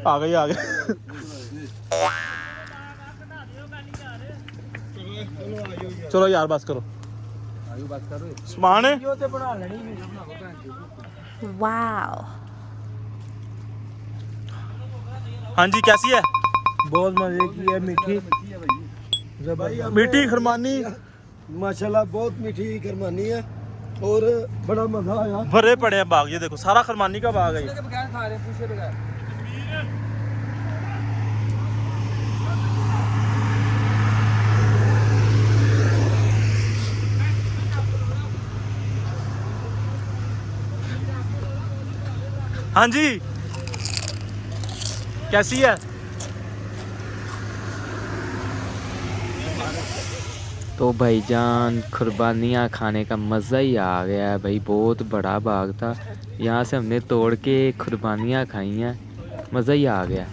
आ गए आ गए। चलो यार बस करो समान है। वाओ हाँ जी कैसी है? बहुत मजे की है, मीठी मीठी खरमानी माशाल्लाह, बहुत मीठी खरमानी है और बड़ा मजा आया। भरे पड़े हैं बाग, ये देखो सारा खरमानी का बाग है ये। हाँ जी कैसी है? तो भाईजान कुर्बानियाँ खाने का मज़ा ही आ गया है भाई। बहुत बड़ा बाग था, यहाँ से हमने तोड़ के कुर्बानियाँ खाई हैं, मज़ा ही आ गया।